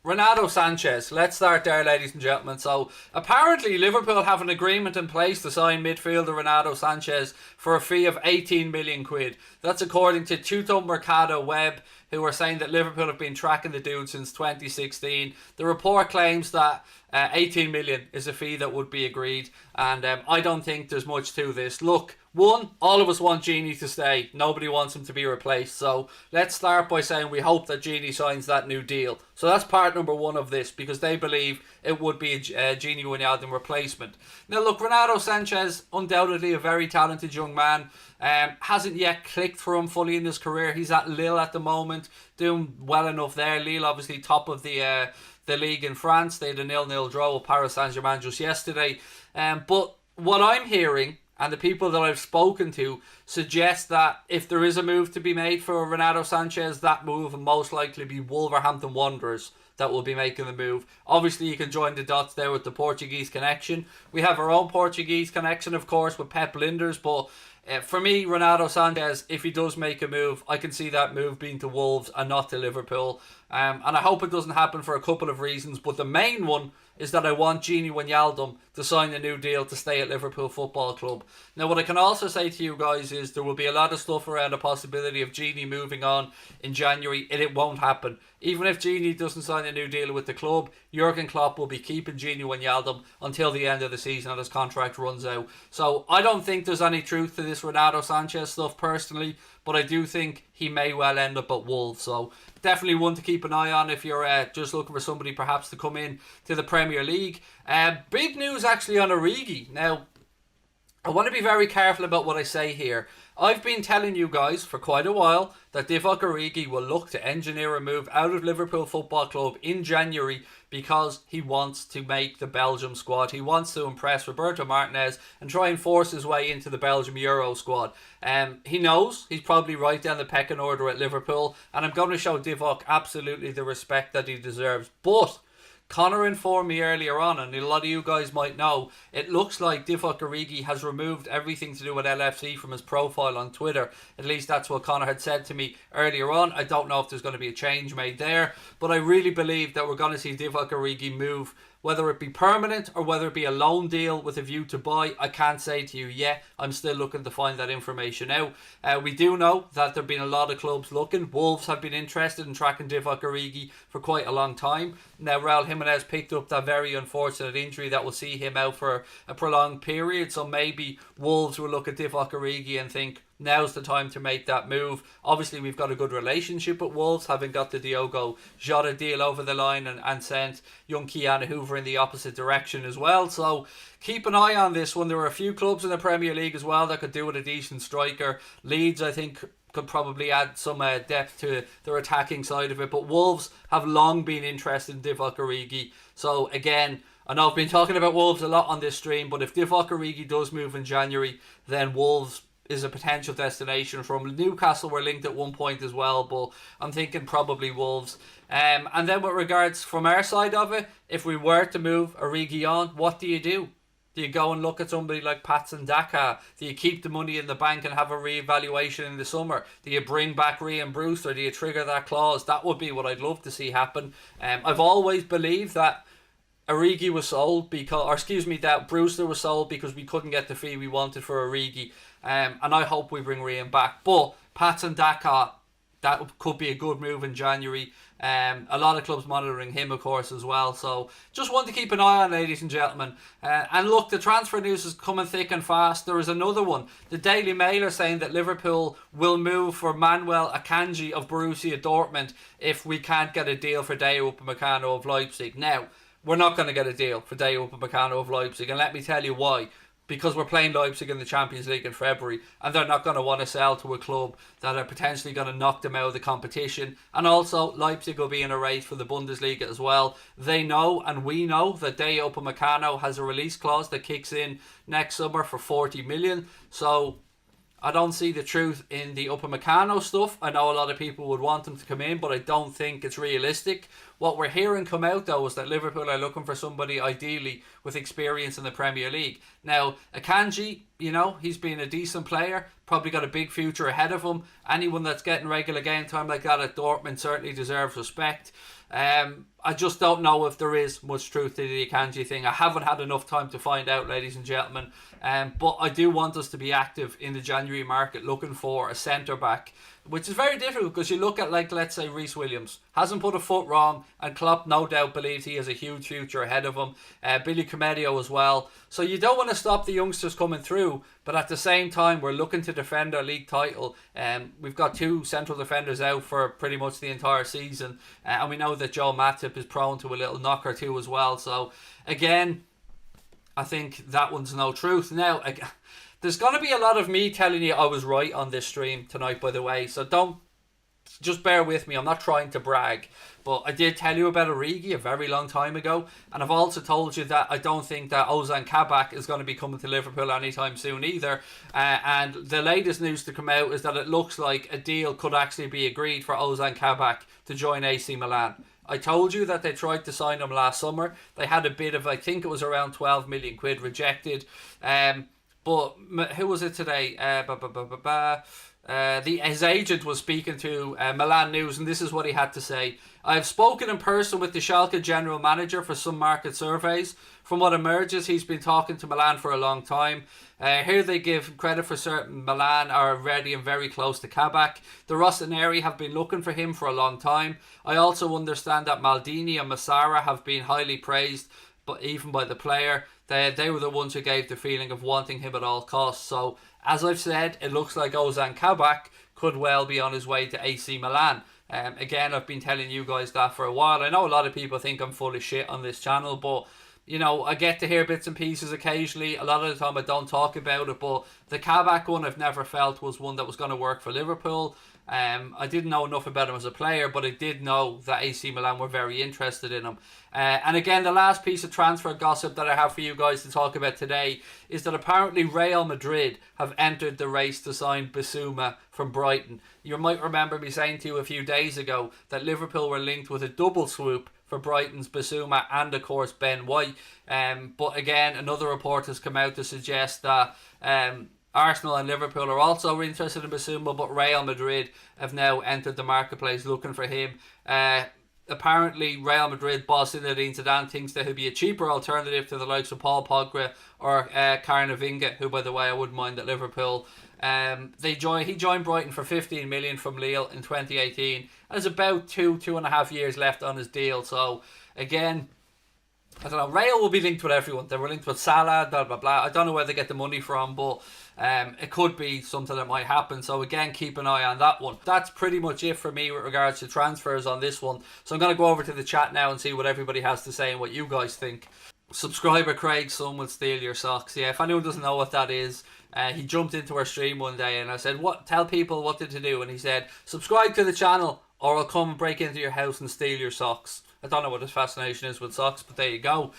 Renato Sanches. Let's start there, ladies and gentlemen. So, apparently Liverpool have an agreement in place to sign midfielder Renato Sanches for a fee of 18 million quid. That's according to Upamecano Web, who are saying that Liverpool have been tracking the dude since 2016. The report claims that 18 million is a fee that would be agreed, and I don't think there's much to this. Look, one, all of us want GINI to stay. Nobody wants him to be replaced. So let's start by saying we hope that GINI signs that new deal. So that's part number one of this, because they believe it would be a GINI Wijnaldum replacement. Now look, Renato Sanches, undoubtedly a very talented young man. Hasn't yet clicked for him fully in his career. He's at Lille at the moment, doing well enough there. Lille obviously top of the league in France. They had a 0-0 draw with Paris Saint-Germain just yesterday. But what I'm hearing, and the people that I've spoken to, suggest that if there is a move to be made for Renato Sanches, that move will most likely be Wolverhampton Wanderers that will be making the move. Obviously, you can join the dots there with the Portuguese connection. We have our own Portuguese connection, of course, with Pep Linders, but for me, Renato Sanches, if he does make a move, I can see that move being to Wolves and not to Liverpool. And I hope it doesn't happen for a couple of reasons, but the main one is that I want GINI Wijnaldum to sign a new deal to stay at Liverpool Football Club. Now, what I can also say to you guys is there will be a lot of stuff around the possibility of GINI moving on in January, and it won't happen. Even if GINI doesn't sign a new deal with the club, Jurgen Klopp will be keeping GINI Wijnaldum until the end of the season and his contract runs out. So I don't think there's any truth to this Renato Sanches stuff personally, but I do think he may well end up at Wolves. So definitely one to keep an eye on if you're just looking for somebody perhaps to come in to the Premier League. Big news actually on Origi. Now, I want to be very careful about what I say here. I've been telling you guys for quite a while that Divock Origi will look to engineer a move out of Liverpool Football Club in January because he wants to make the Belgium squad. He wants to impress Roberto Martinez and try and force his way into the Belgium Euro squad. He knows he's probably right down the pecking order at Liverpool, and I'm going to show Divock absolutely the respect that he deserves. But Connor informed me earlier on, and a lot of you guys might know, it looks like Divock Origi has removed everything to do with LFC from his profile on Twitter. At least that's what Connor had said to me earlier on. I don't know if there's going to be a change made there, but I really believe that we're going to see Divock Origi move, whether it be permanent or whether it be a loan deal with a view to buy. I can't say to you yet. I'm still looking to find that information out. We do know that there have been a lot of clubs looking. Wolves have been interested in tracking Divock Origi for quite a long time. Now, Raul Jimenez picked up that very unfortunate injury that will see him out for a prolonged period. So maybe Wolves will look at Divock Origi and think, now's the time to make that move. Obviously, we've got a good relationship with Wolves, having got the Diogo Jota deal over the line and sent young Keanu Hoover in the opposite direction as well. So keep an eye on this one. There are a few clubs in the Premier League as well that could do with a decent striker. Leeds, I think, could probably add some depth to their attacking side of it. But Wolves have long been interested in Divock Origi. So again, I know I've been talking about Wolves a lot on this stream, but if Divock Origi does move in January, then Wolves is a potential destination. From Newcastle were linked at one point as well, but I'm thinking probably Wolves. And then with regards from our side of it, if we were to move Origi on, what do you do? Do you go and look at somebody like Patson Daka? Do you keep the money in the bank and have a re-evaluation in the summer? Do you bring back Ryan Brewster? Do you trigger that clause? That would be what I'd love to see happen. I've always believed that Origi was sold that Brewster was sold because we couldn't get the fee we wanted for Origi. And I hope we bring Ryan back. But Patson Daka, that could be a good move in January. A lot of clubs monitoring him, of course, as well. So just want to keep an eye on, ladies and gentlemen. And look, the transfer news is coming thick and fast. There is another one. The Daily Mail are saying that Liverpool will move for Manuel Akanji of Borussia Dortmund if we can't get a deal for Dayot Upamecano of Leipzig. Now, we're not going to get a deal for Dayot Upamecano of Leipzig, and let me tell you why. Because we're playing Leipzig in the Champions League in February, and they're not going to want to sell to a club that are potentially going to knock them out of the competition. And also, Leipzig will be in a race for the Bundesliga as well. They know, and we know, that Dayot Upamecano has a release clause that kicks in next summer for 40 million. So I don't see the truth in the Upamecano stuff. I know a lot of people would want him to come in, but I don't think it's realistic. What we're hearing come out, though, is that Liverpool are looking for somebody ideally with experience in the Premier League. Now, Akanji, he's been a decent player, probably got a big future ahead of him. Anyone that's getting regular game time like that at Dortmund certainly deserves respect. I just don't know if there is much truth to the Akanji thing. I haven't had enough time to find out, ladies and gentlemen. But I do want us to be active in the January market looking for a centre-back, which is very difficult because you look at, like, let's say Reece Williams hasn't put a foot wrong, and Klopp no doubt believes he has a huge future ahead of him. Billy Comedio as well. So you don't want to stop the youngsters coming through, but at the same time we're looking to defend our league title. We've got 2 central defenders out for pretty much the entire season, and we know that Joe Matip is prone to a little knock or two as well. So again, I think that one's no truth. Now, there's going to be a lot of me telling you I was right on this stream tonight, by the way. So don't, just bear with me. I'm not trying to brag. But I did tell you about Origi a very long time ago. And I've also told you that I don't think that Ozan Kabak is going to be coming to Liverpool anytime soon either. And the latest news to come out is that it looks like a deal could actually be agreed for Ozan Kabak to join AC Milan. I told you that they tried to sign him last summer. They had a bid of, I think it was around 12 million quid rejected. But who was it today? His agent was speaking to Milan News, and this is what he had to say. I have spoken in person with the Schalke general manager for some market surveys. From what emerges, he's been talking to Milan for a long time. Here they give credit for certain Milan are ready and very close to Kabak. The Rossoneri have been looking for him for a long time. I also understand that Maldini and Massara have been highly praised, but even by the player. They were the ones who gave the feeling of wanting him at all costs. So, as I've said, it looks like Ozan Kabak could well be on his way to AC Milan. Again, I've been telling you guys that for a while. I know a lot of people think I'm full of shit on this channel, but you know, I get to hear bits and pieces occasionally. A lot of the time I don't talk about it, but the Kabak one I've never felt was one that was going to work for Liverpool. I didn't know enough about him as a player, but I did know that AC Milan were very interested in him. And again, the last piece of transfer gossip that I have for you guys to talk about today is that apparently Real Madrid have entered the race to sign Bissouma from Brighton. You might remember me saying to you a few days ago that Liverpool were linked with a double swoop for Brighton's Bissouma and of course Ben White. But again, another report has come out to suggest that Arsenal and Liverpool are also interested in Bissouma, but Real Madrid have now entered the marketplace looking for him. Apparently, Real Madrid boss Zinedine Zidane thinks that he'll be a cheaper alternative to the likes of Paul Pogba or Camavinga, who, by the way, I wouldn't mind at Liverpool. He joined Brighton for 15 million from Lille in 2018, and there's about 2.5 years left on his deal. So again, I don't know. Real will be linked with everyone. They were linked with Salah, blah blah blah. I don't know where they get the money from, but it could be something that might happen. So again, keep an eye on that one. That's pretty much it for me with regards to transfers on this one. So I'm going to go over to the chat now and see what everybody has to say and what you guys think. Subscriber Craig, some will steal your socks. Yeah, if anyone doesn't know what that is, he jumped into our stream one day and I said, "What? Tell people what to do." And he said, "Subscribe to the channel or I'll come and break into your house and steal your socks." I don't know what his fascination is with socks, but there you go.